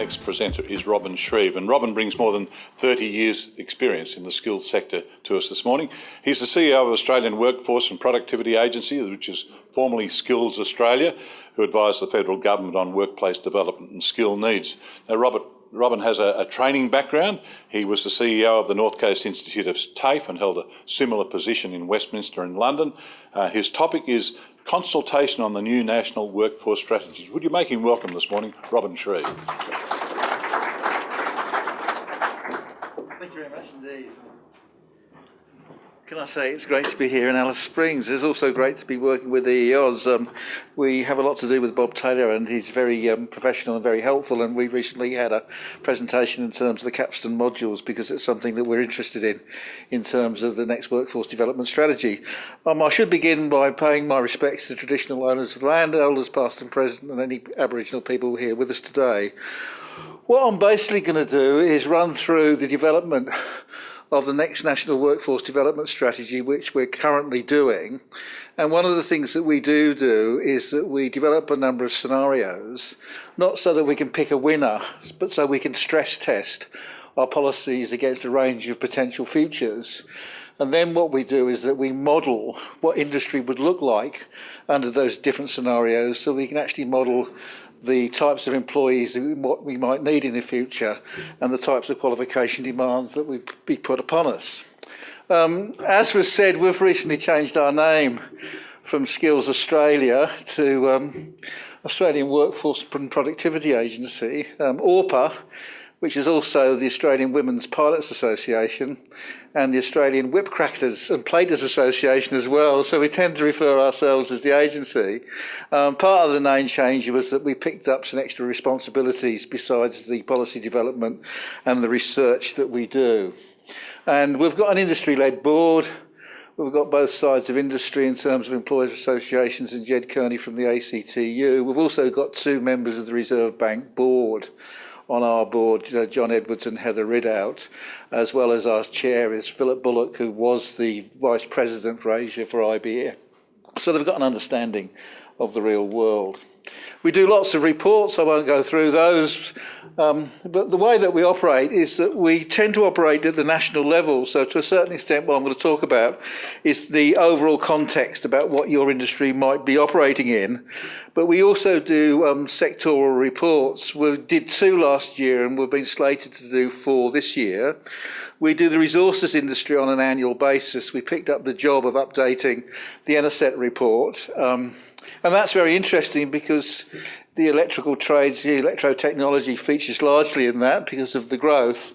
next presenter is Robin Shreeve, and Robin brings more than 30 years' experience in the skills sector to us this morning. He's the CEO of Australian Workforce and Productivity Agency, which is formerly Skills Australia, who advise the federal government on workplace development and skill needs. Now, Robin has a training background. He was the CEO of the North Coast Institute of TAFE and held a similar position in Westminster and London. His topic is Consultation on the new national workforce strategies. Would you make him welcome this morning, Robin Shreeve? Thank you very much indeed. Can I say it's great to be here in Alice Springs. It's also great to be working with EEOS. We have a lot to do with Bob Taylor, and he's very professional and very helpful, and we recently had a presentation in terms of the capstone modules because it's something that we're interested in terms of the next workforce development strategy. I should begin by paying my respects to traditional owners of the land, elders past and present, and any Aboriginal people here with us today. What I'm basically going to do is run through the development of the next National Workforce Development Strategy, which we're currently doing. And one of the things that we do is that we develop a number of scenarios, not so that we can pick a winner, but so we can stress test our policies against a range of potential futures. And then what we do is that we model what industry would look like under those different scenarios, so we can actually model the types of employees what we might need in the future and the types of qualification demands that would be put upon us. As was said, we've recently changed our name from Skills Australia to Australian Workforce and Productivity Agency, AWPA, which is also the Australian Women's Pilots Association and the Australian Whipcrackers and Platers Association as well. So we tend to refer ourselves as the agency. Part of the name change was that we picked up some extra responsibilities besides the policy development and the research that we do. And we've got an industry-led board. We've got both sides of industry in terms of employers' associations and Jed Kearney from the ACTU. We've also got two members of the Reserve Bank board on our board, John Edwards and Heather Ridout, as well as our chair is Philip Bullock, who was the Vice President for Asia for IBM. So they've got an understanding of the real world. We do lots of reports, I won't go through those, but the way that we operate is that we tend to operate at the national level. So to a certain extent, what I'm going to talk about is the overall context about what your industry might be operating in. But we also do sectoral reports. We did 2 last year and we've been slated to do 4 this year. We do the resources industry on an annual basis. We picked up the job of updating the NSET report. And that's very interesting because the electrical trades, the electrotechnology features largely in that because of the growth.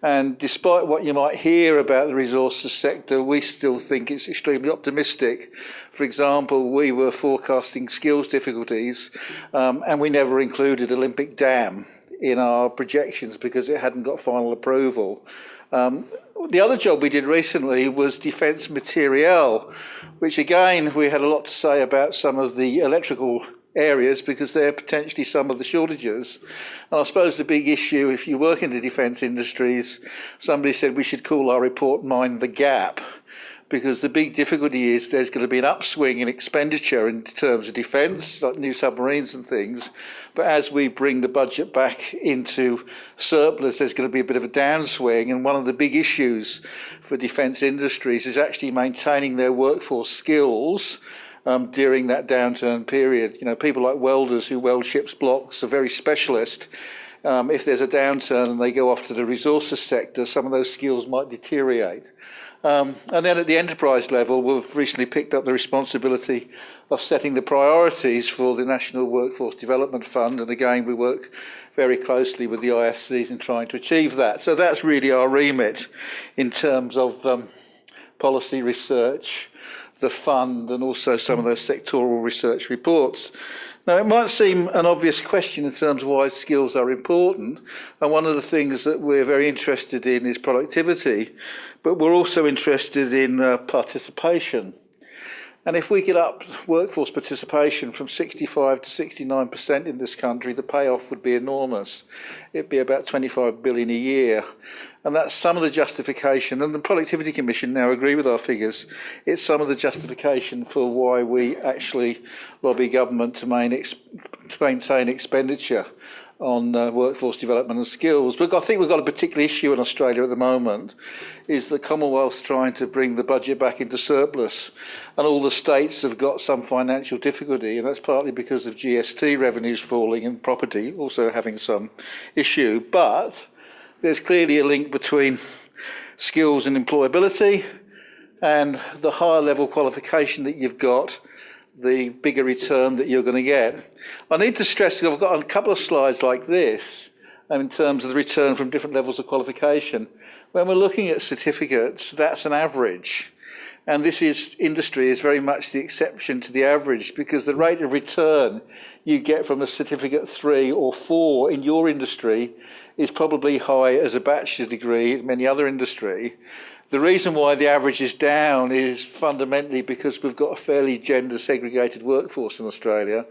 And despite what you might hear about the resources sector, we still think it's extremely optimistic. For example, we were forecasting skills difficulties and we never included Olympic Dam in our projections because it hadn't got final approval. The other job we did recently was defence materiel, which again, we had a lot to say about some of the electrical areas because they're potentially some of the shortages. And I suppose the big issue, if you work in the defence industries, somebody said we should call our report Mind the Gap, because the big difficulty is there's going to be an upswing in expenditure in terms of defence, like new submarines and things, but as we bring the budget back into surplus, there's going to be a bit of a downswing, and one of the big issues for defence industries is actually maintaining their workforce skills during that downturn period. You know, people like welders who weld ships blocks are very specialist. If there's a downturn and they go off to the resources sector, some of those skills might deteriorate. And then at the enterprise level, we've recently picked up the responsibility of setting the priorities for the National Workforce Development Fund. And again, we work very closely with the ISCs in trying to achieve that. So that's really our remit in terms of policy research, the fund, and also some of those sectoral research reports. Now, it might seem an obvious question in terms of why skills are important, and one of the things that we're very interested in is productivity, but we're also interested in participation. And if we get up workforce participation from 65 to 69% in this country, the payoff would be enormous. It'd be about 25 billion a year. And that's some of the justification, and the Productivity Commission now agree with our figures, it's some of the justification for why we actually lobby government to maintain expenditure on workforce development and skills. But I think we've got a particular issue in Australia at the moment, is the Commonwealth's trying to bring the budget back into surplus, and all the states have got some financial difficulty, and that's partly because of GST revenues falling and property also having some issue. But there's clearly a link between skills and employability, and the higher level qualification that you've got, the bigger return that you're going to get. I need to stress, I've got a couple of slides like this in terms of the return from different levels of qualification. When we're looking at certificates, that's an average. And industry is very much the exception to the average, because the rate of return you get from a certificate 3 or 4 in your industry is probably high as a bachelor's degree in many other industry. The reason why the average is down is fundamentally because we've got a fairly gender segregated workforce in Australia,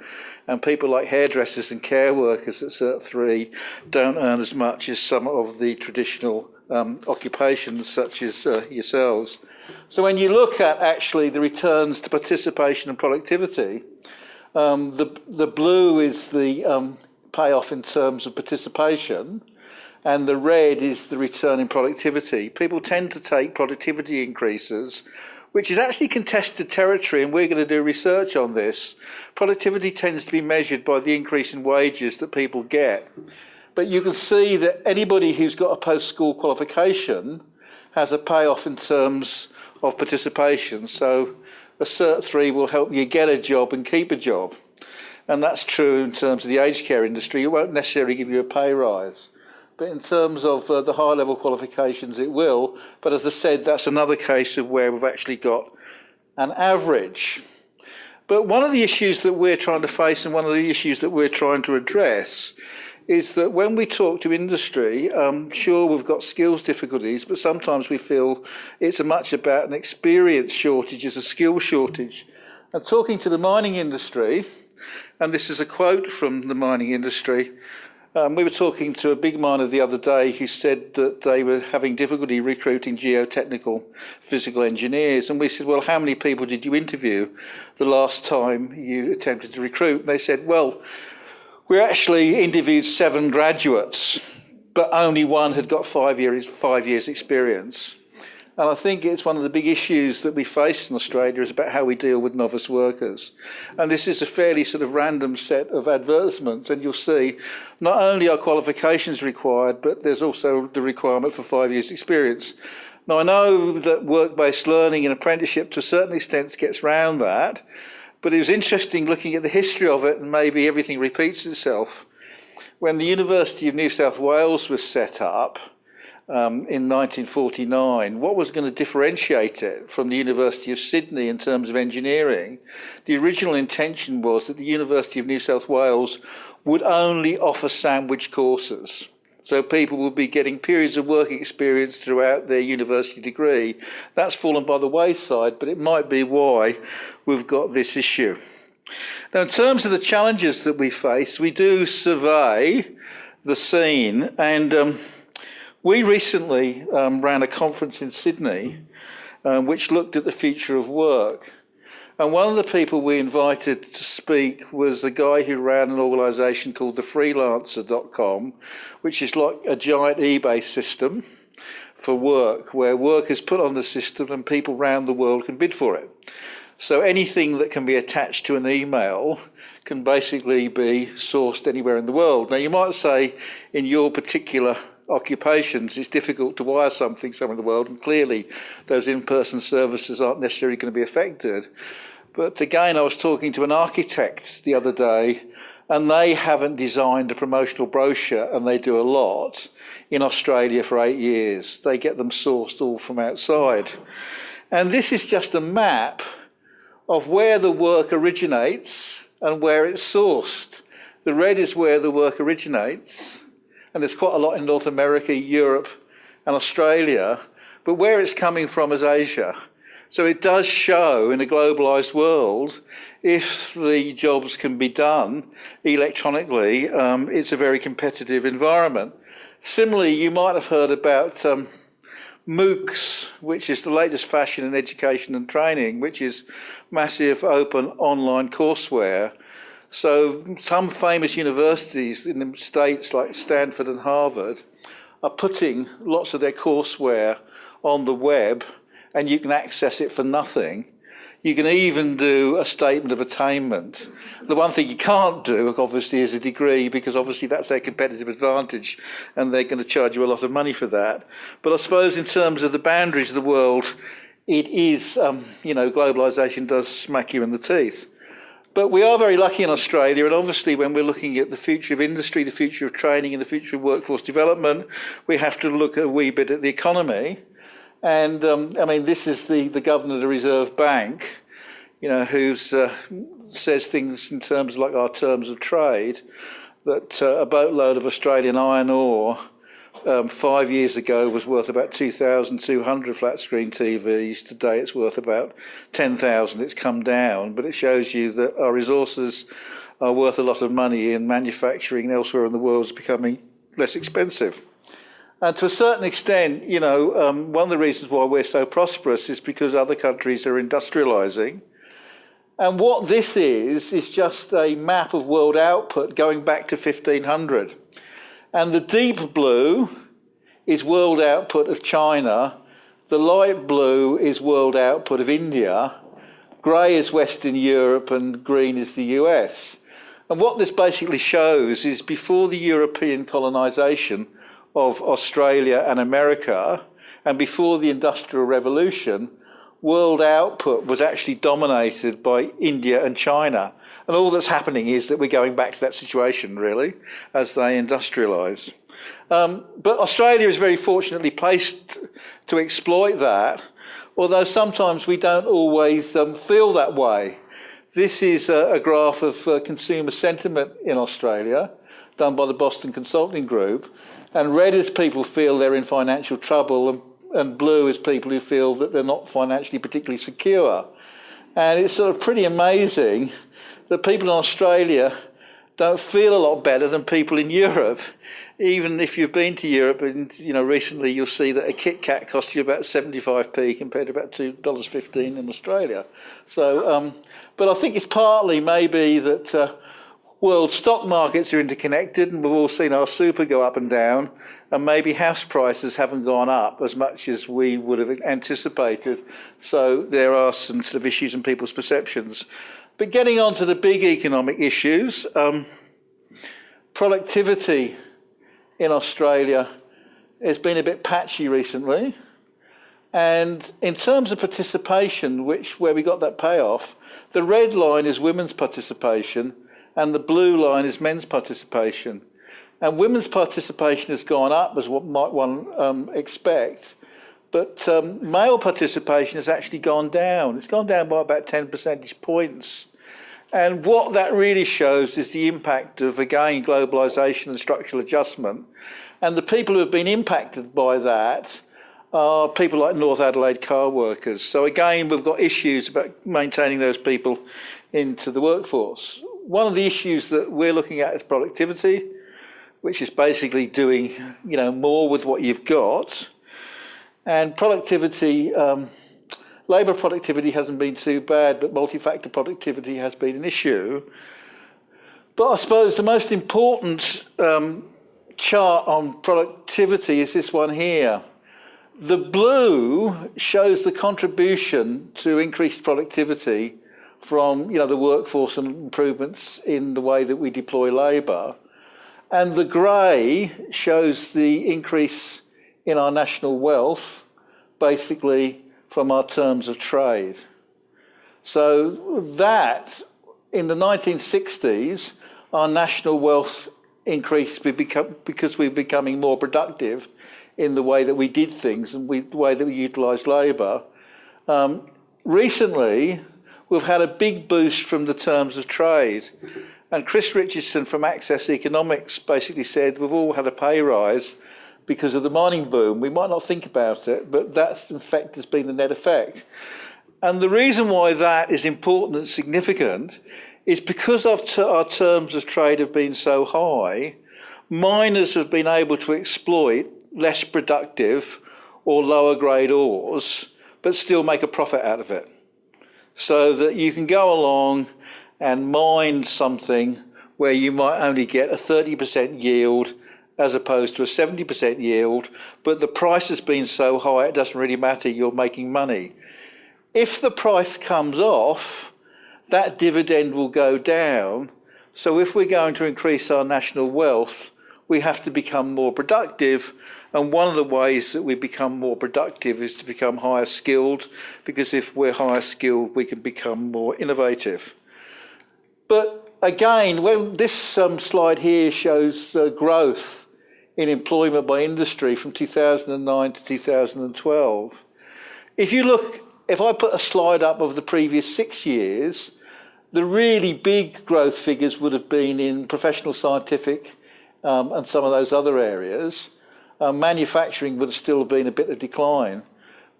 and people like hairdressers and care workers at Cert 3 don't earn as much as some of the traditional occupations such as yourselves. So when you look at actually the returns to participation and productivity, the blue is the payoff in terms of participation, and the red is the return in productivity. People tend to take productivity increases, which is actually contested territory, and we're going to do research on this. Productivity tends to be measured by the increase in wages that people get. But you can see that anybody who's got a post-school qualification has a payoff in terms of participation. So a Cert 3 will help you get a job and keep a job. And that's true in terms of the aged care industry. It won't necessarily give you a pay rise. But in terms of the higher level qualifications, it will. But as I said, that's another case of where we've actually got an average. But one of the issues that we're trying to face, and one of the issues that we're trying to address, is that when we talk to industry, sure, we've got skills difficulties, but sometimes we feel it's as much about an experience shortage as a skill shortage. And talking to the mining industry, and this is a quote from the mining industry, we were talking to a big miner the other day who said that they were having difficulty recruiting geotechnical physical engineers. And we said, well, how many people did you interview the last time you attempted to recruit? And they said, well, we actually interviewed 7 graduates, but only one had got 5 years experience. And I think it's one of the big issues that we face in Australia is about how we deal with novice workers. And this is a fairly sort of random set of advertisements, and you'll see not only are qualifications required, but there's also the requirement for 5 years experience. Now, I know that work-based learning and apprenticeship to a certain extent gets round that, but it was interesting looking at the history of it, and maybe everything repeats itself. When the University of New South Wales was set up, in 1949, what was going to differentiate it from the University of Sydney in terms of engineering? The original intention was that the University of New South Wales would only offer sandwich courses. So people would be getting periods of work experience throughout their university degree. That's fallen by the wayside, but it might be why we've got this issue. Now, in terms of the challenges that we face, we do survey the scene, and we recently ran a conference in Sydney which looked at the future of work. And one of the people we invited to speak was a guy who ran an organisation called the Freelancer.com, which is like a giant eBay system for work, where work is put on the system and people around the world can bid for it. So anything that can be attached to an email can basically be sourced anywhere in the world. Now, you might say in your particular occupations, it's difficult to wire something somewhere in the world, and clearly those in-person services aren't necessarily going to be affected. But again, I was talking to an architect the other day, and they haven't designed a promotional brochure, and they do a lot in Australia for 8 years. They get them sourced all from outside. And this is just a map of where the work originates and where it's sourced. The red is where the work originates, and there's quite a lot in North America, Europe and Australia, but where it's coming from is Asia. So it does show in a globalised world, if the jobs can be done electronically, it's a very competitive environment. Similarly, you might have heard about MOOCs, which is the latest fashion in education and training, which is massive open online courseware. So some famous universities in the States like Stanford and Harvard are putting lots of their courseware on the web, and you can access it for nothing. You can even do a statement of attainment. The one thing you can't do, obviously, is a degree, because obviously that's their competitive advantage and they're going to charge you a lot of money for that. But I suppose in terms of the boundaries of the world, it is, globalisation does smack you in the teeth. But we are very lucky in Australia, and obviously when we're looking at the future of industry, the future of training and the future of workforce development, we have to look a wee bit at the economy. And this is the governor of the Reserve Bank, who says things in terms like our terms of trade, that a boatload of Australian iron ore 5 years ago was worth about 2,200 flat screen TVs. Today it's worth about 10,000. It's come down, but it shows you that our resources are worth a lot of money, and manufacturing elsewhere in the world is becoming less expensive. And to a certain extent, one of the reasons why we're so prosperous is because other countries are industrialising. And what this is just a map of world output going back to 1500. And the deep blue is world output of China. The light blue is world output of India. Grey is Western Europe and green is the US. And what this basically shows is before the European colonisation of Australia and America, and before the Industrial Revolution, world output was actually dominated by India and China. And all that's happening is that we're going back to that situation, really, as they industrialise. But Australia is very fortunately placed to exploit that, although sometimes we don't always feel that way. This is a graph of consumer sentiment in Australia, done by the Boston Consulting Group. And red is people feel they're in financial trouble, and blue is people who feel that they're not financially particularly secure. And it's sort of pretty amazing that people in Australia don't feel a lot better than people in Europe. Even if you've been to Europe, and recently you'll see that a Kit Kat costs you about 75p compared to about $2.15 in Australia. So, but I think it's partly maybe that world stock markets are interconnected, and we've all seen our super go up and down, and maybe house prices haven't gone up as much as we would have anticipated. So there are some sort of issues in people's perceptions. But getting on to the big economic issues, productivity in Australia has been a bit patchy recently. And in terms of participation, where we got that payoff, the red line is women's participation, and the blue line is men's participation. And women's participation has gone up, as what might one expect, but male participation has actually gone down. It's gone down by about 10 percentage points. And what that really shows is the impact of, again, globalisation and structural adjustment. And the people who have been impacted by that are people like North Adelaide car workers. So again, we've got issues about maintaining those people into the workforce. One of the issues that we're looking at is productivity, which is basically doing, more with what you've got. And productivity, labour productivity hasn't been too bad, but multi-factor productivity has been an issue. But I suppose the most important chart on productivity is this one here. The blue shows the contribution to increased productivity from the workforce and improvements in the way that we deploy labour. And the grey shows the increase in our national wealth, basically from our terms of trade. So that, in the 1960s, our national wealth increased because we're becoming more productive in the way that we did things and the way that we utilised labour. Recently, we've had a big boost from the terms of trade. And Chris Richardson from Access Economics basically said we've all had a pay rise because of the mining boom. We might not think about it, but that, in fact, has been the net effect. And the reason why that is important and significant is because our terms of trade have been so high, miners have been able to exploit less productive or lower grade ores, but still make a profit out of it. So that you can go along and mined something where you might only get a 30% yield as opposed to a 70% yield, but the price has been so high it doesn't really matter, you're making money. If the price comes off, that dividend will go down. So if we're going to increase our national wealth, we have to become more productive. And one of the ways that we become more productive is to become higher skilled, because if we're higher skilled, we can become more innovative. But again, when this slide here shows growth in employment by industry from 2009 to 2012. If I put a slide up of the previous 6 years, the really big growth figures would have been in professional scientific and some of those other areas. Manufacturing would have still been a bit of decline.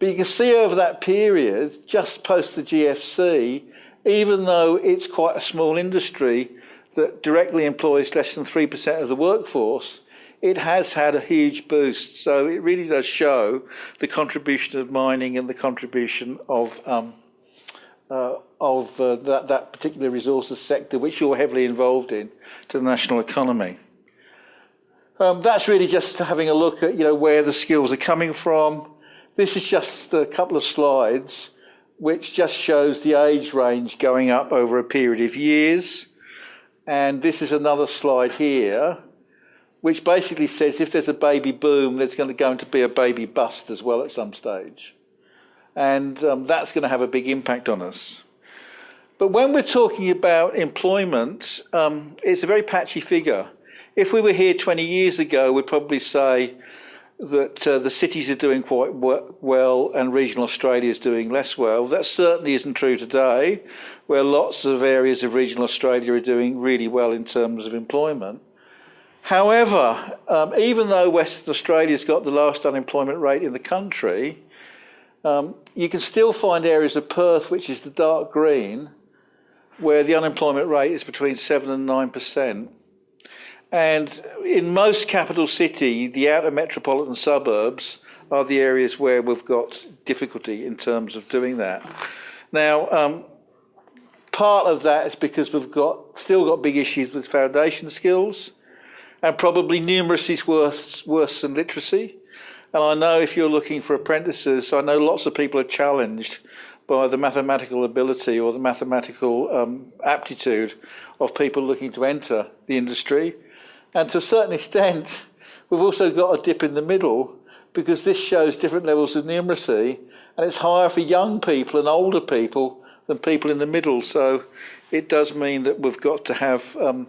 But you can see over that period, just post the GFC, even though it's quite a small industry that directly employs less than 3% of the workforce, it has had a huge boost. So it really does show the contribution of mining and the contribution of that particular resources sector, which you're heavily involved in, to the national economy. That's really just having a look at where the skills are coming from. This is just a couple of slides which just shows the age range going up over a period of years. And this is another slide here, which basically says if there's a baby boom, there's going to be a baby bust as well at some stage. And that's going to have a big impact on us. But when we're talking about employment, it's a very patchy figure. If we were here 20 years ago, we'd probably say that the cities are doing quite well and regional Australia is doing less well. That certainly isn't true today, where lots of areas of regional Australia are doing really well in terms of employment. However, even though Western Australia's got the lowest unemployment rate in the country, you can still find areas of Perth, which is the dark green, where the unemployment rate is between 7 and 9%. And in most capital city, the outer metropolitan suburbs are the areas where we've got difficulty in terms of doing that. Now, part of that is because we've still got big issues with foundation skills, and probably numeracy is worse than literacy. And I know if you're looking for apprentices, I know lots of people are challenged by the mathematical ability or the mathematical aptitude of people looking to enter the industry. And to a certain extent, we've also got a dip in the middle, because this shows different levels of numeracy, and it's higher for young people and older people than people in the middle. So it does mean that we've got to have some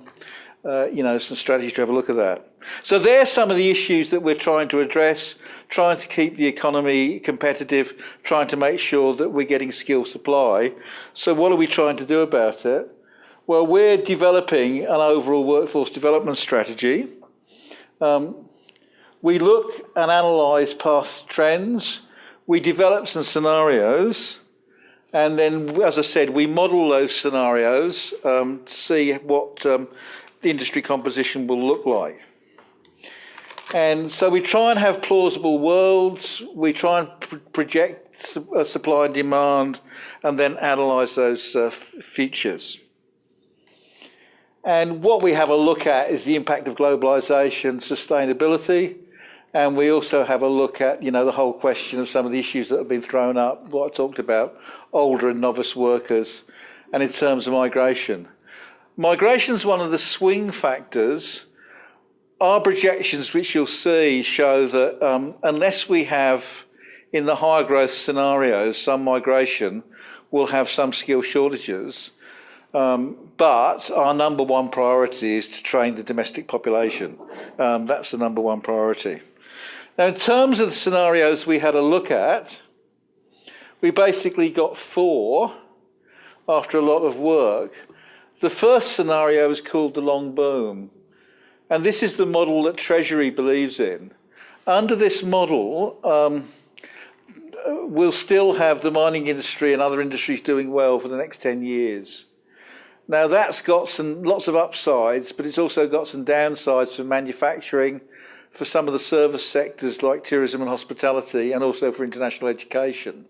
strategies to have a look at that. So there's some of the issues that we're trying to address, trying to keep the economy competitive, trying to make sure that we're getting skill supply. So what are we trying to do about it? Well, we're developing an overall workforce development strategy. We look and analyse past trends. We develop some scenarios. And then, as I said, we model those scenarios to see what the industry composition will look like. And so we try and have plausible worlds. We try and project supply and demand, and then analyse those futures. And what we have a look at is the impact of globalisation, sustainability, and we also have a look at, the whole question of some of the issues that have been thrown up, what I talked about, older and novice workers, and in terms of migration. Migration is one of the swing factors. Our projections, which you'll see, show that unless we have, in the higher growth scenarios, some migration, we'll have some skill shortages. But our number one priority is to train the domestic population. That's the number one priority. Now, in terms of the scenarios we had a look at, we basically got 4 after a lot of work. The first scenario is called the long boom. And this is the model that Treasury believes in. Under this model, we'll still have the mining industry and other industries doing well for the next 10 years. Now, that's got lots of upsides, but it's also got some downsides for manufacturing, for some of the service sectors like tourism and hospitality, and also for international education.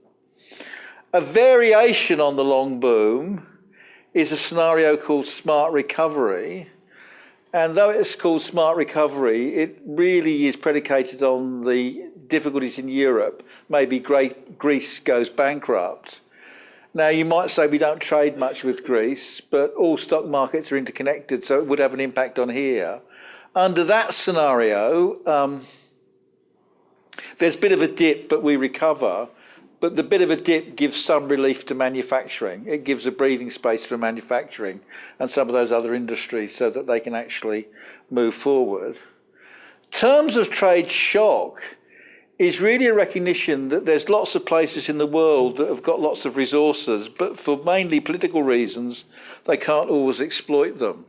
A variation on the long boom is a scenario called smart recovery. And though it's called smart recovery, it really is predicated on the difficulties in Europe. Maybe Greece goes bankrupt. Now, you might say we don't trade much with Greece, but all stock markets are interconnected, so it would have an impact on here. Under that scenario, there's a bit of a dip, but we recover. But the bit of a dip gives some relief to manufacturing. It gives a breathing space for manufacturing and some of those other industries so that they can actually move forward. Terms of trade shock is really a recognition that there's lots of places in the world that have got lots of resources, but for mainly political reasons, they can't always exploit them.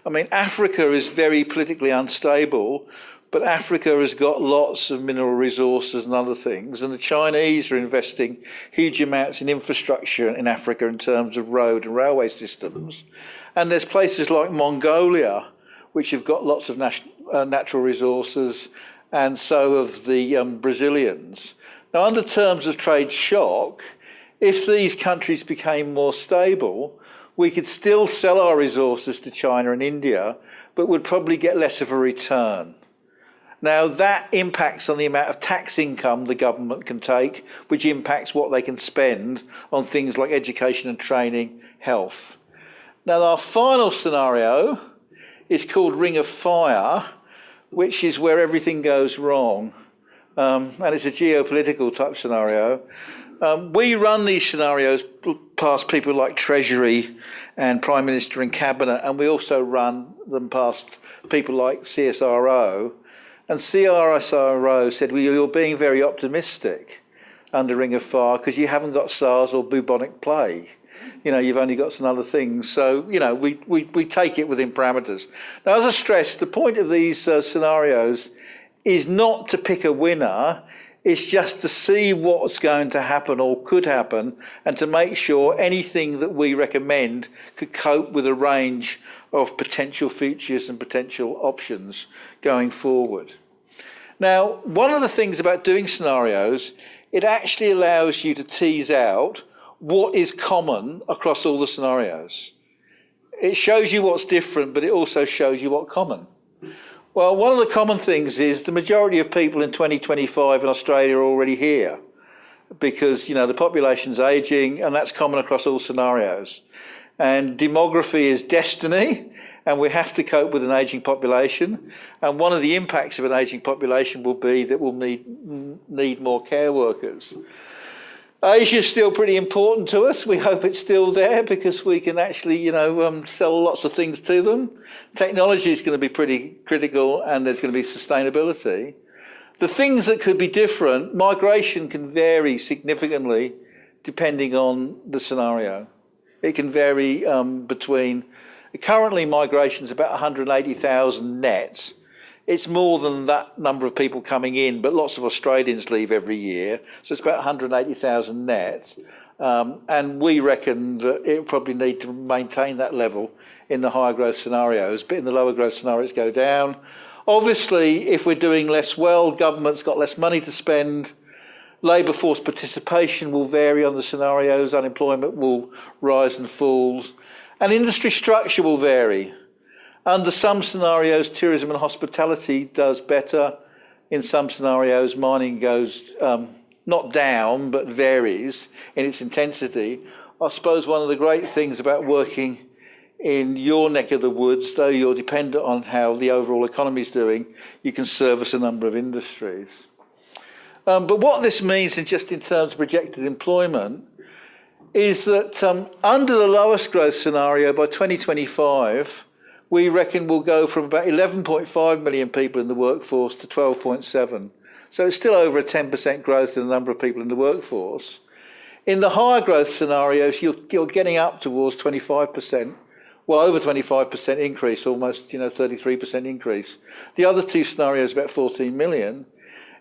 I mean, Africa is very politically unstable, but Africa has got lots of mineral resources and other things, and the Chinese are investing huge amounts in infrastructure in Africa in terms of road and railway systems. And there's places like Mongolia, which have got lots of natural resources, and so have the Brazilians. Now, under terms of trade shock, if these countries became more stable, we could still sell our resources to China and India, but would probably get less of a return. Now, that impacts on the amount of tax income the government can take, which impacts what they can spend on things like education and training, health. Now, our final scenario is called Ring of Fire, which is where everything goes wrong. And it's a geopolitical type scenario. We run these scenarios past people like Treasury and Prime Minister and Cabinet, and we also run them past people like CSRO. And CSRO said, well, you're being very optimistic under Ring of Fire because you haven't got SARS or bubonic plague. You know, you've only got some other things. So, you know, we take it within parameters. Now, as I stressed, the point of these scenarios is not to pick a winner. It's just to see what's going to happen or could happen and to make sure anything that we recommend could cope with a range of potential features and potential options going forward. Now, one of the things about doing scenarios, it actually allows you to tease out what is common across all the scenarios. It shows you what's different, but it also shows you what's common. Well, one of the common things is the majority of people in 2025 in Australia are already here because, you know, the population's ageing, and that's common across all scenarios. And demography is destiny, and we have to cope with an ageing population. And one of the impacts of an ageing population will be that we'll need more care workers. Asia is still pretty important to us. We hope it's still there because we can actually, you know, sell lots of things to them. Technology is going to be pretty critical, and there's going to be sustainability. The things that could be different, migration can vary significantly depending on the scenario. It can vary between, currently migration is about 180,000 net. It's more than that number of people coming in, but lots of Australians leave every year. So it's about 180,000 net. And we reckon that it will probably need to maintain that level in the higher growth scenarios, but in the lower growth scenarios go down. Obviously, if we're doing less well, government's got less money to spend. Labour force participation will vary on the scenarios. Unemployment will rise and fall. And industry structure will vary. Under some scenarios, tourism and hospitality does better. In some scenarios, mining goes not down, but varies in its intensity. I suppose one of the great things about working in your neck of the woods, though you're dependent on how the overall economy is doing, you can service a number of industries. But what this means, just in terms of projected employment, is that under the lowest growth scenario by 2025, we reckon we'll go from about 11.5 million people in the workforce to 12.7. So it's still over a 10% growth in the number of people in the workforce. In the higher growth scenarios, you're getting up towards 25%, well, over 25% increase, almost 33% increase. The other two scenarios about 14 million.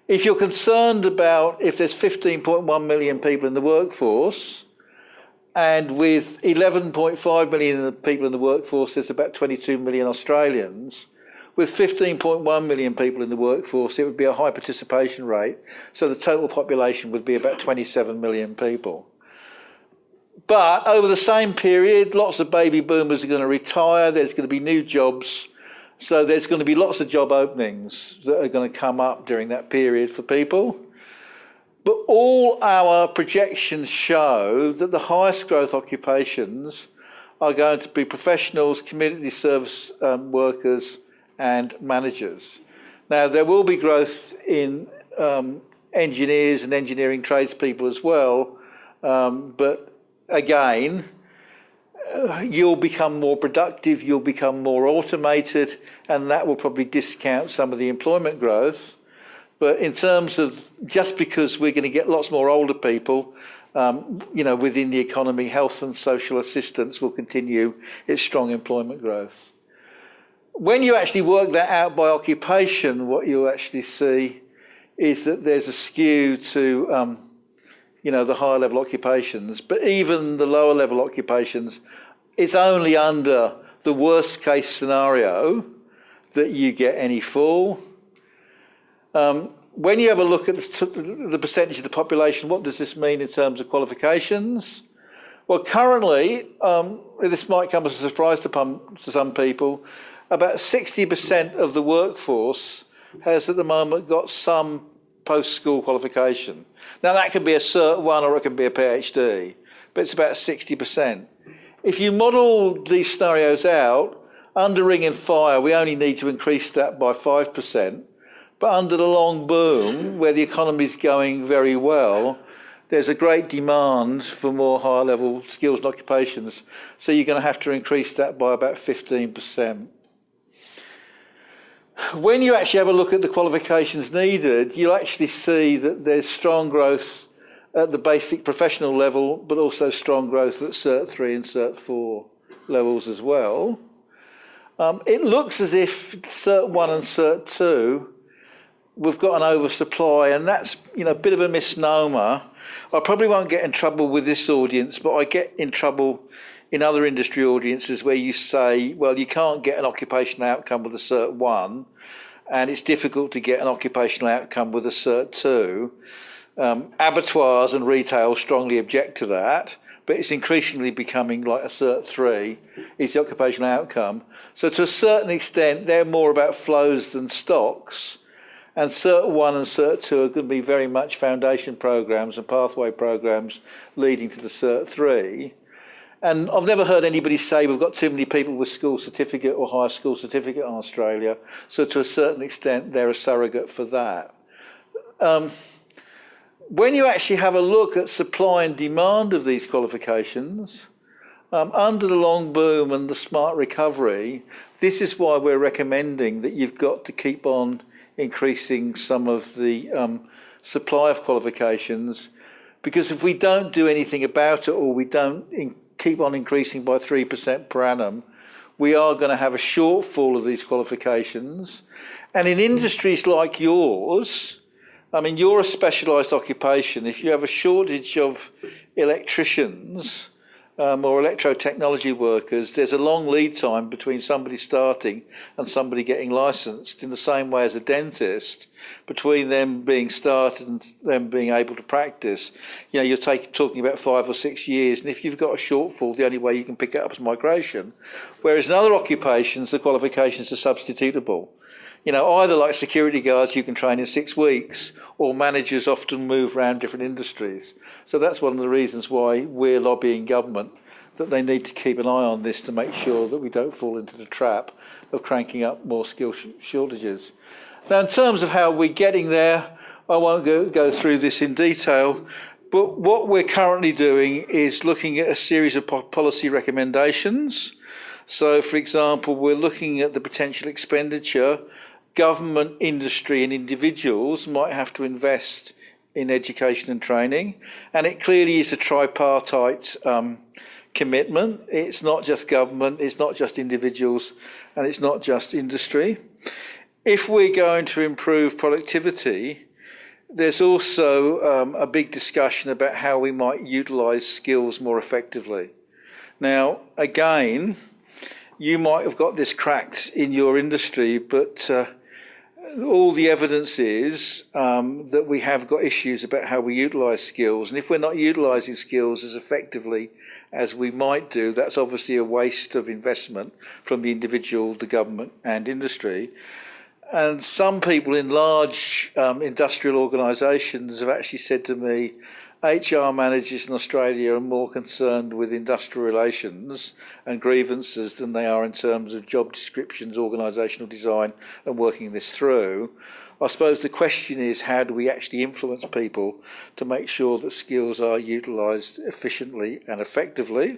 If you're concerned about if there's 15.1 million people in the workforce, and with 11.5 million people in the workforce, there's about 22 million Australians. With 15.1 million people in the workforce, it would be a high participation rate. So the total population would be about 27 million people. But over the same period, lots of baby boomers are going to retire. There's going to be new jobs. So there's going to be lots of job openings that are going to come up during that period for people. But all our projections show that the highest growth occupations are going to be professionals, community service workers and managers. Now, there will be growth in engineers and engineering tradespeople as well, but again, you'll become more productive, you'll become more automated, and that will probably discount some of the employment growth. But in terms of just because we're going to get lots more older people, within the economy, health and social assistance will continue its strong employment growth. When you actually work that out by occupation, what you'll actually see is that there's a skew to the higher level occupations, but even the lower level occupations, it's only under the worst case scenario that you get any fall. When you have a look at the percentage of the population, what does this mean in terms of qualifications? Well, currently, this might come as a surprise to some people, about 60% of the workforce has at the moment got some post-school qualification. Now that can be a Cert 1 or it can be a PhD, but it's about 60%. If you model these scenarios out, under Ring and Fire, we only need to increase that by 5%, but under the long boom, where the economy is going very well, there's a great demand for more higher level skills and occupations, so you're going to have to increase that by about 15%. When you actually have a look at the qualifications needed, you'll actually see that there's strong growth at the basic professional level, but also strong growth at Cert 3 and Cert 4 levels as well. It looks as if Cert 1 and Cert 2, we've got an oversupply, and that's a bit of a misnomer. I probably won't get in trouble with this audience, but I get in trouble in other industry audiences where you say, well, you can't get an occupational outcome with a Cert 1, and it's difficult to get an occupational outcome with a Cert 2. Abattoirs and retail strongly object to that, but it's increasingly becoming like a Cert 3 is the occupational outcome. So to a certain extent, they're more about flows than stocks, and Cert 1 and Cert 2 are going to be very much foundation programs and pathway programs leading to the Cert 3. And I've never heard anybody say we've got too many people with school certificate or higher school certificate in Australia. So to a certain extent, they're a surrogate for that. When you actually have a look at supply and demand of these qualifications, under the long boom and the smart recovery, this is why we're recommending that you've got to keep on increasing some of the supply of qualifications, because if we don't do anything about it, or we don't keep on increasing by 3% per annum, we are going to have a shortfall of these qualifications. And in industries like yours, I mean, you're a specialised occupation. If you have a shortage of electricians or electrotechnology workers, there's a long lead time between somebody starting and somebody getting licensed, in the same way as a dentist, between them being started and them being able to practice. You're talking about 5 or 6 years, and if you've got a shortfall, the only way you can pick it up is migration. Whereas in other occupations, the qualifications are substitutable. Either like security guards, you can train in 6 weeks, or managers often move around different industries. So that's one of the reasons why we're lobbying government, that they need to keep an eye on this to make sure that we don't fall into the trap of cranking up more skill shortages. Now, in terms of how we're getting there, I won't go through this in detail, but what we're currently doing is looking at a series of policy recommendations. So, for example, we're looking at the potential expenditure. Government, industry and individuals might have to invest in education and training, and it clearly is a tripartite commitment. It's not just government, it's not just individuals, and it's not just industry. If we're going to improve productivity, there's also a big discussion about how we might utilise skills more effectively. Now, again, you might have got this cracked in your industry, but all the evidence is that we have got issues about how we utilise skills, and if we're not utilising skills as effectively as we might do, that's obviously a waste of investment from the individual, the government and industry. And some people in large industrial organisations have actually said to me, HR managers in Australia are more concerned with industrial relations and grievances than they are in terms of job descriptions, organisational design and working this through. I suppose the question is, how do we actually influence people to make sure that skills are utilised efficiently and effectively?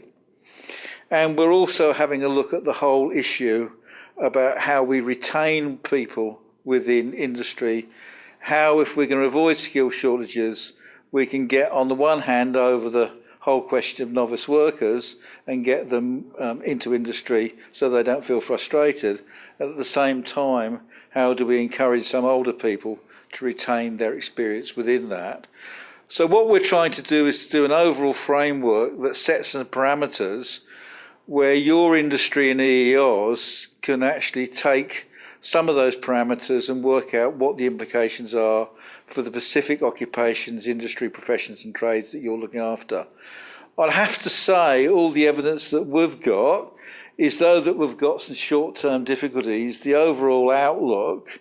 And we're also having a look at the whole issue about how we retain people within industry, how, if we're going to avoid skill shortages, we can get, on the one hand, over the whole question of novice workers and get them into industry so they don't feel frustrated. At the same time, how do we encourage some older people to retain their experience within that? So what we're trying to do is to do an overall framework that sets some parameters where your industry and EEOs can actually take some of those parameters and work out what the implications are for the specific occupations, industry, professions and trades that you're looking after. I'd have to say all the evidence that we've got is, though that we've got some short-term difficulties, the overall outlook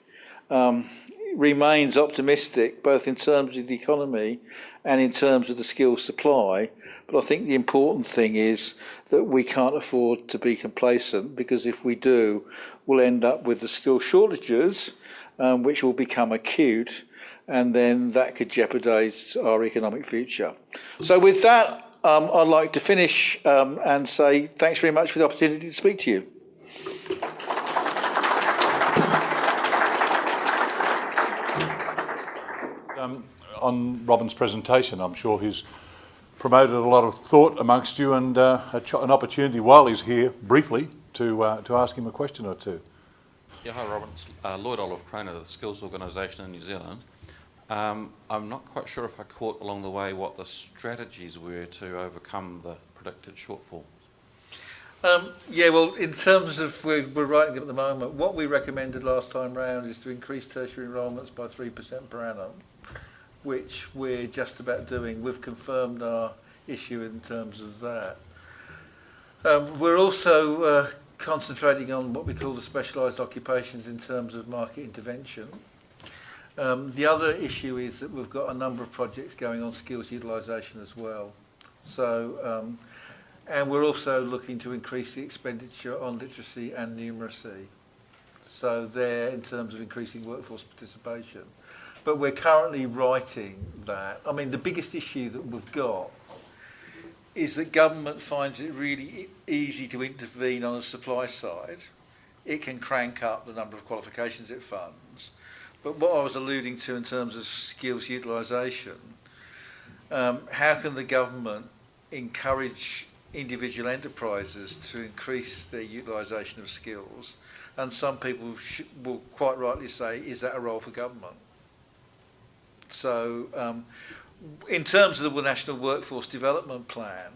remains optimistic, both in terms of the economy and in terms of the skills supply. But I think the important thing is that we can't afford to be complacent, because if we do, we'll end up with the skill shortages, which will become acute, and then that could jeopardise our economic future. So with that, I'd like to finish and say thanks very much for the opportunity to speak to you. On Robin's presentation, I'm sure he's promoted a lot of thought amongst you, and an opportunity while he's here, briefly, to ask him a question or two. Yeah, hi Robin. It's Lloyd Olive Croner, the Skills Organisation in New Zealand. I'm not quite sure if I caught along the way what the strategies were to overcome the predicted shortfall. Yeah, well, in terms of, we're writing it at the moment, what we recommended last time round is to increase tertiary enrolments by 3% per annum, which we're just about doing. We've confirmed our issue in terms of that. We're also concentrating on what we call the specialised occupations in terms of market intervention. The other issue is that we've got a number of projects going on skills utilisation as well. So, and we're also looking to increase the expenditure on literacy and numeracy. So there, in terms of increasing workforce participation. But we're currently writing that. I mean, the biggest issue that we've got is that government finds it really easy to intervene on the supply side. It can crank up the number of qualifications it funds. But what I was alluding to in terms of skills utilisation, how can the government encourage individual enterprises to increase their utilisation of skills? And some people will quite rightly say, is that a role for government? So in terms of the National Workforce Development Plan,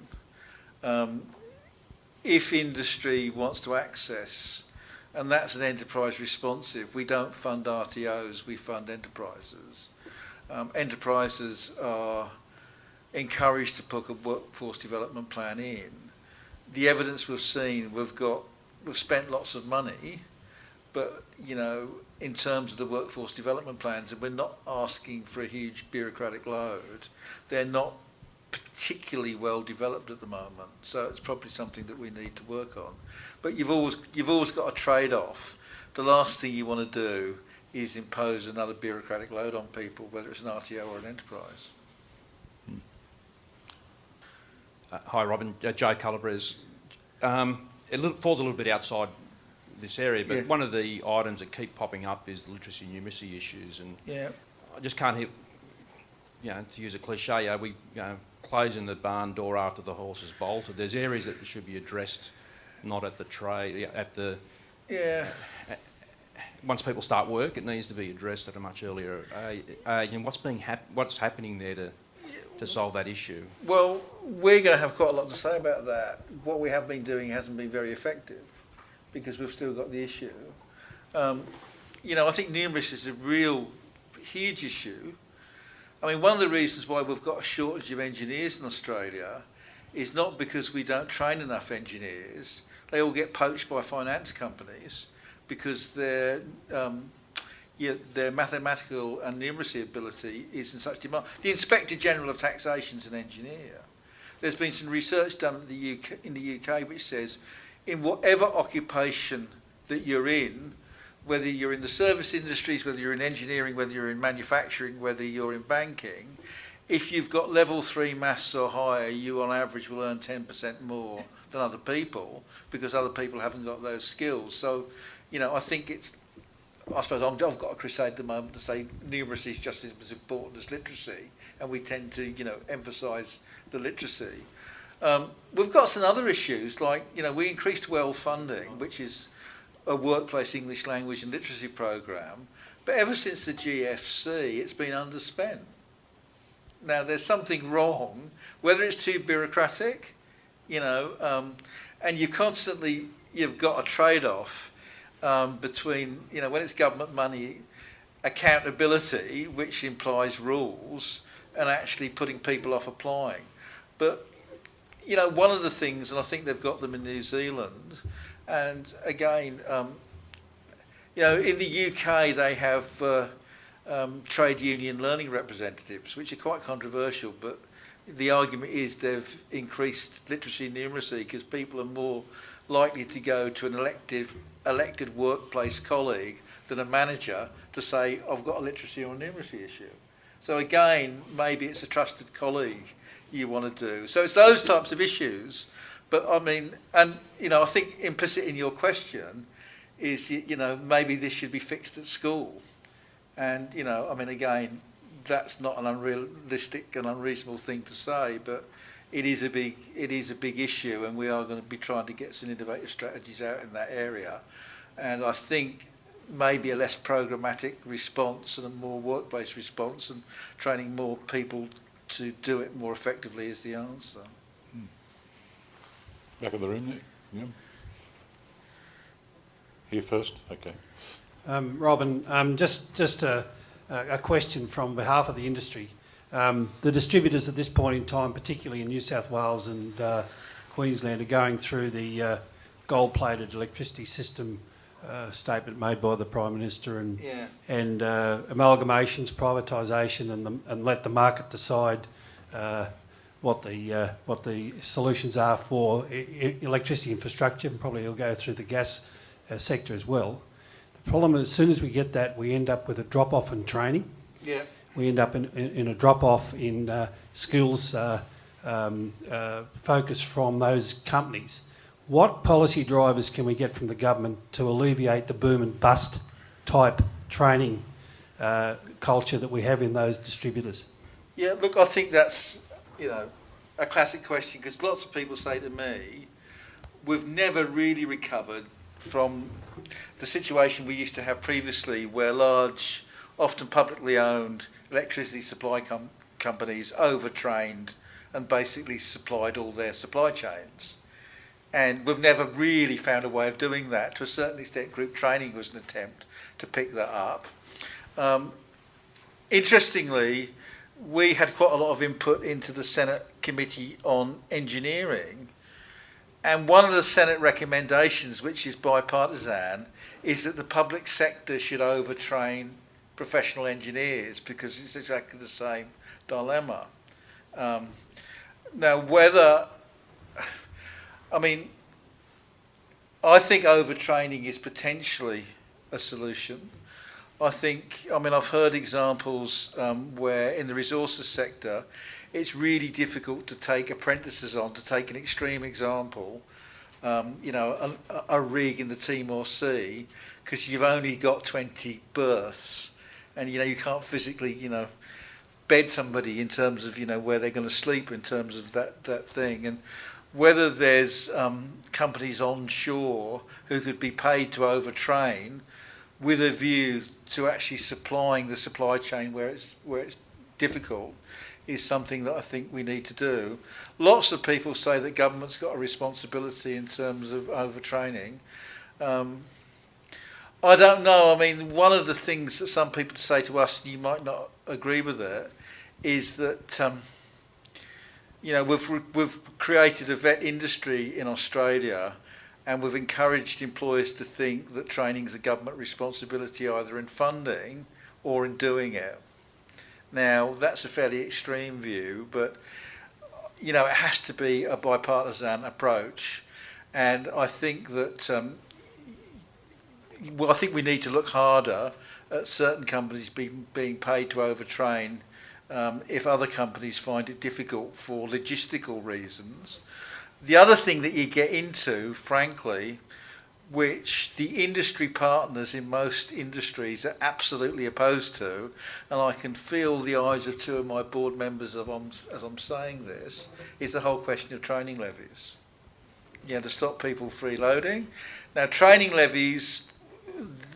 if industry wants to access, and that's an enterprise responsive, we don't fund RTOs, we fund enterprises. Enterprises are encouraged to put a workforce development plan in. The evidence we've seen, we've spent lots of money, but you know, in terms of the workforce development plans, and we're not asking for a huge bureaucratic load, they're not particularly well developed at the moment. So it's probably something that we need to work on. But you've always got a trade-off. The last thing you want to do is impose another bureaucratic load on people, whether it's an RTO or an enterprise. Hi Robin, Joe Calabrese. It falls a little bit outside this area, but one of the items that keep popping up is the literacy and numeracy issues, and I just can't hear, you know, to use a cliche, we closing the barn door after the horse has bolted. There's areas that should be addressed, not at the trade, at the once people start work, it needs to be addressed at a much earlier age. And what's happening there to solve that issue? Well, we're going to have quite a lot to say about that. What we have been doing hasn't been very effective, because we've still got the issue. I think numeracy is a real huge issue. I mean, one of the reasons why we've got a shortage of engineers in Australia is not because we don't train enough engineers. They all get poached by finance companies because their mathematical and numeracy ability is in such demand. The Inspector General of Taxation is an engineer. There's been some research done in the UK which says in whatever occupation that you're in, whether you're in the service industries, whether you're in engineering, whether you're in manufacturing, whether you're in banking, if you've got level 3 maths or higher, you on average will earn 10% more than other people because other people haven't got those skills. So, I think I suppose I've got a crusade at the moment to say numeracy is just as important as literacy, and we tend to, emphasise the literacy. We've got some other issues, like, we increased well funding, which is a workplace English language and literacy programme, but ever since the GFC, it's been underspent. Now, there's something wrong, whether it's too bureaucratic, and you've got a trade-off between, when it's government money, accountability, which implies rules, and actually putting people off applying. But, one of the things, and I think they've got them in New Zealand, and again, in the UK they have trade union learning representatives, which are quite controversial, but the argument is they've increased literacy and numeracy because people are more likely to go to an elected workplace colleague than a manager to say, I've got a literacy or a numeracy issue. So again, maybe it's a trusted colleague you want to do. So it's those types of issues. But I mean, and I think implicit in your question is, maybe this should be fixed at school. And, again, that's not an unrealistic and unreasonable thing to say, but it is a big issue, and we are going to be trying to get some innovative strategies out in that area. And I think maybe a less programmatic response and a more work-based response and training more people to do it more effectively is the answer. Back of the room there. Yeah. Here first. Okay. Robin, just a question from behalf of the industry. The distributors at this point in time, particularly in New South Wales and Queensland, are going through the gold-plated electricity system statement made by the Prime Minister and amalgamations, privatisation, and let the market decide what the solutions are for electricity infrastructure, and probably it'll go through the gas sector as well. The problem is, as soon as we get that, we end up with a drop-off in training. Yeah. We end up in a drop-off in skills focus from those companies. What policy drivers can we get from the government to alleviate the boom and bust type training culture that we have in those distributors? Yeah, look, I think that's, a classic question, because lots of people say to me, we've never really recovered from the situation we used to have previously, where large, often publicly owned electricity supply companies overtrained and basically supplied all their supply chains. And we've never really found a way of doing that. To a certain extent, group training was an attempt to pick that up. Interestingly, we had quite a lot of input into the Senate Committee on Engineering. And one of the Senate recommendations, which is bipartisan, is that the public sector should overtrain professional engineers, because it's exactly the same dilemma. Now, I think overtraining is potentially a solution. I've heard examples where in the resources sector, it's really difficult to take apprentices on. To take an extreme example, a rig in the Timor Sea, because you've only got 20 berths, and you can't physically bed somebody in terms of where they're going to sleep in terms of that thing. And whether there's companies onshore who could be paid to overtrain with a view to actually supplying the supply chain where it's difficult is something that I think we need to do. Lots of people say that government's got a responsibility in terms of overtraining. I don't know. I mean, one of the things that some people say to us, and you might not agree with it, is that we've created a vet industry in Australia, and we've encouraged employers to think that training is a government responsibility, either in funding or in doing it. Now, that's a fairly extreme view, but it has to be a bipartisan approach, and I think that. I think we need to look harder at certain companies being paid to overtrain if other companies find it difficult for logistical reasons. The other thing that you get into, frankly, which the industry partners in most industries are absolutely opposed to, and I can feel the eyes of two of my board members as I'm saying this, is the whole question of training levies. To stop people freeloading. Now, training levies,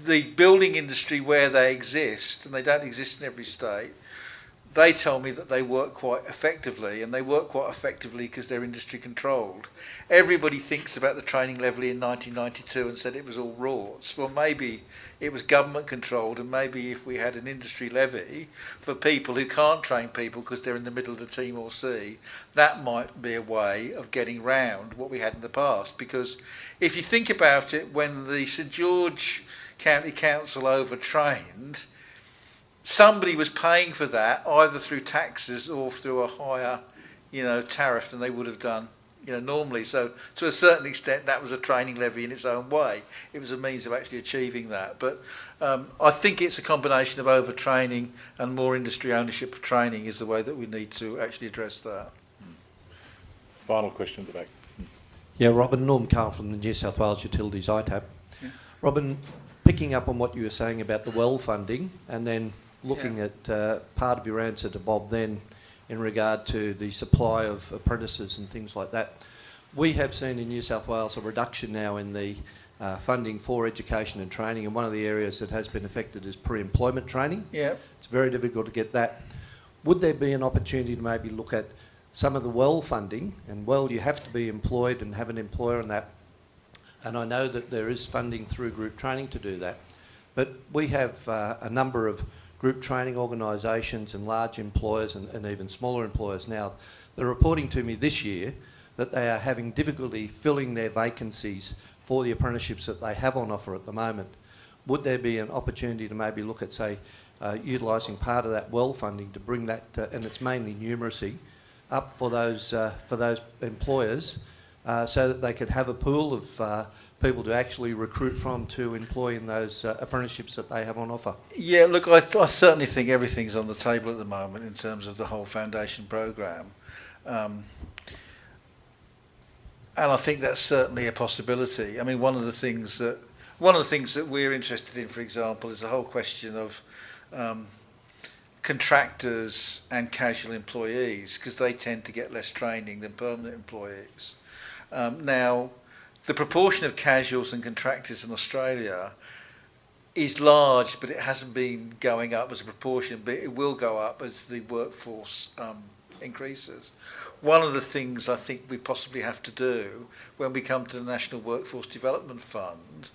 the building industry where they exist, and they don't exist in every state, they tell me that they work quite effectively, and they work quite effectively because they're industry controlled. Everybody thinks about the training levy in 1992 and said it was all rorts. Well, maybe it was government controlled, and maybe if we had an industry levy for people who can't train people because they're in the middle of the Timor Sea, that might be a way of getting round what we had in the past. Because if you think about it, when the St George County Council overtrained, somebody was paying for that either through taxes or through a higher, tariff than they would have done, normally. So to a certain extent, that was a training levy in its own way. It was a means of actually achieving that. But I think it's a combination of overtraining and more industry ownership of training is the way that we need to actually address that. Final question at the back. Yeah, Robin, Norm Carl from the New South Wales Utilities ITAP. Yeah. Robin, picking up on what you were saying about the well funding, and then looking at part of your answer to Bob then in regard to the supply of apprentices and things like that. We have seen in New South Wales a reduction now in the funding for education and training, and one of the areas that has been affected is pre-employment training. Yeah. It's very difficult to get that. Would there be an opportunity to maybe look at some of the well funding, and you have to be employed and have an employer and that, and I know that there is funding through group training to do that, but we have a number of group training organisations and large employers and even smaller employers now. They're reporting to me this year that they are having difficulty filling their vacancies for the apprenticeships that they have on offer at the moment. Would there be an opportunity to maybe look at, say, utilising part of that well funding to bring that, and it's mainly numeracy, up for those employers so that they could have a pool of people to actually recruit from to employ in those apprenticeships that they have on offer? Yeah, look, I certainly think everything's on the table at the moment in terms of the whole foundation programme. And I think that's certainly a possibility. I mean, one of the things that we're interested in, for example, is the whole question of contractors and casual employees, because they tend to get less training than permanent employees. Now, the proportion of casuals and contractors in Australia is large, but it hasn't been going up as a proportion, but it will go up as the workforce increases. One of the things I think we possibly have to do when we come to the National Workforce Development Fund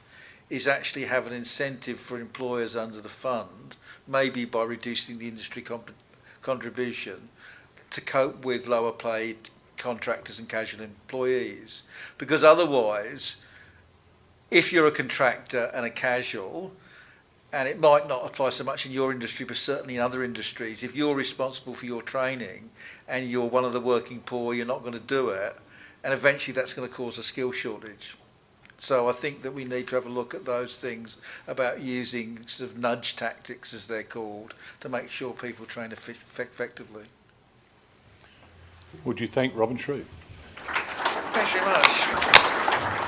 is actually have an incentive for employers under the fund, maybe by reducing the industry contribution, to cope with lower paid contractors and casual employees. Because otherwise, if you're a contractor and a casual, and it might not apply so much in your industry, but certainly in other industries, if you're responsible for your training and you're one of the working poor, you're not going to do it, and eventually that's going to cause a skill shortage. So I think that we need to have a look at those things about using sort of nudge tactics, as they're called, to make sure people train effectively. Would you thank Robin Shreeve? Thanks very much.